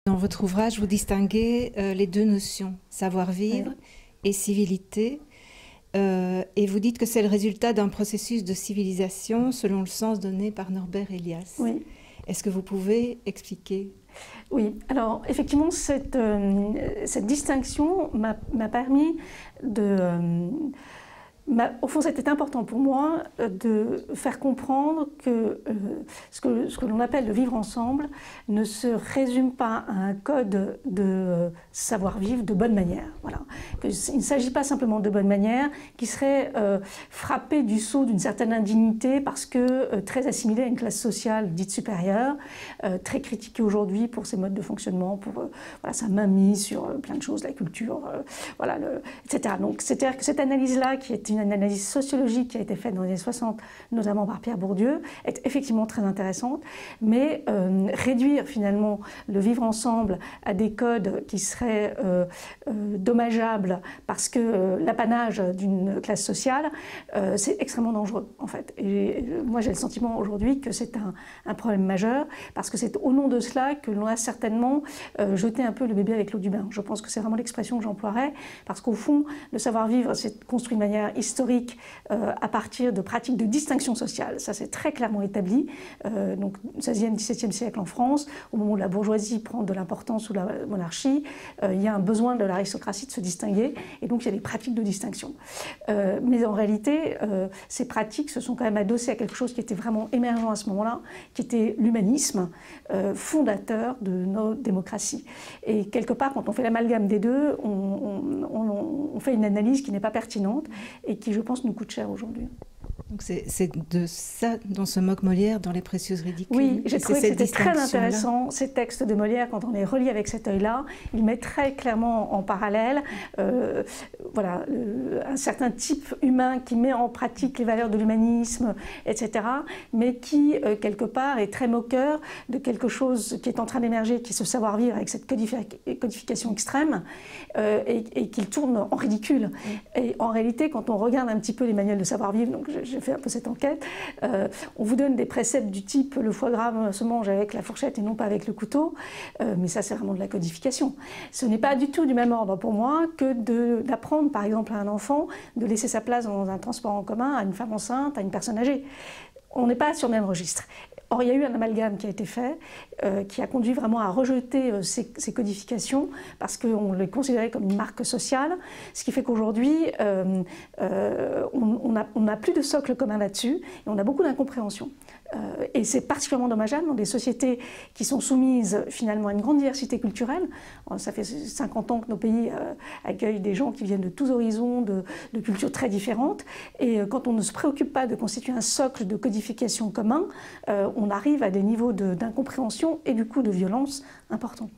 Dans votre ouvrage, vous distinguez les deux notions, savoir-vivre et civilité, et vous dites que c'est le résultat d'un processus de civilisation selon le sens donné par Norbert Elias. Oui. Est-ce que vous pouvez expliquer? Oui, alors effectivement, cette distinction m'a permis de... au fond, c'était important pour moi de faire comprendre que ce que l'on appelle le vivre ensemble ne se résume pas à un code de savoir-vivre de bonne manière. Voilà. Il ne s'agit pas simplement de bonne manière qui serait frappé du sceau d'une certaine indignité parce que très assimilé à une classe sociale dite supérieure, très critiquée aujourd'hui pour ses modes de fonctionnement, pour voilà, sa mainmise sur plein de choses, la culture, voilà, etc. Donc, c'est-à-dire que cette analyse-là, qui est une analyse sociologique qui a été faite dans les années 60, notamment par Pierre Bourdieu, est effectivement très intéressante, mais réduire finalement le vivre ensemble à des codes qui seraient dommageables parce que l'apanage d'une classe sociale, c'est extrêmement dangereux en fait. Et moi j'ai le sentiment aujourd'hui que c'est un problème majeur parce que c'est au nom de cela que l'on a certainement jeté un peu le bébé avec l'eau du bain. Je pense que c'est vraiment l'expression que j'emploierais parce qu'au fond, le savoir-vivre, c'est construit de manière historique à partir de pratiques de distinction sociale. Ça, c'est très clairement établi. Donc, 16e, 17e siècle en France, au moment où la bourgeoisie prend de l'importance sous la monarchie, il y a un besoin de l'aristocratie de se distinguer, et donc il y a des pratiques de distinction. Mais en réalité, ces pratiques se sont quand même adossées à quelque chose qui était vraiment émergent à ce moment-là, qui était l'humanisme fondateur de nos démocraties. Et quelque part, quand on fait l'amalgame des deux, on fait une analyse qui n'est pas pertinente et qui, je pense, nous coûte cher aujourd'hui. Donc c'est de ça dont se moque Molière dans Les Précieuses ridicules. Oui, j'ai trouvé que c'était très intéressant, ces textes de Molière, quand on les relit avec cet œil-là, il met très clairement en parallèle voilà, un certain type humain qui met en pratique les valeurs de l'humanisme, etc., mais qui, quelque part, est très moqueur de quelque chose qui est en train d'émerger, qui est ce savoir-vivre avec cette codification extrême, et qu'il tourne en ridicule. Et en réalité, quand on regarde un petit peu les manuels de savoir-vivre, donc j'ai fait un peu cette enquête, on vous donne des préceptes du type le foie gras se mange avec la fourchette et non pas avec le couteau, mais ça c'est vraiment de la codification. Ce n'est pas du tout du même ordre pour moi que d'apprendre par exemple à un enfant de laisser sa place dans un transport en commun à une femme enceinte, à une personne âgée. On n'est pas sur le même registre. Or, il y a eu un amalgame qui a été fait, qui a conduit vraiment à rejeter ces codifications parce qu'on les considérait comme une marque sociale, ce qui fait qu'aujourd'hui, on n'a plus de socle commun là-dessus et on a beaucoup d'incompréhension. Et c'est particulièrement dommageable dans des sociétés qui sont soumises finalement à une grande diversité culturelle. Ça fait 50 ans que nos pays accueillent des gens qui viennent de tous horizons, de cultures très différentes. Et quand on ne se préoccupe pas de constituer un socle de codification commun, on arrive à des niveaux d'incompréhension et du coup de violence importants.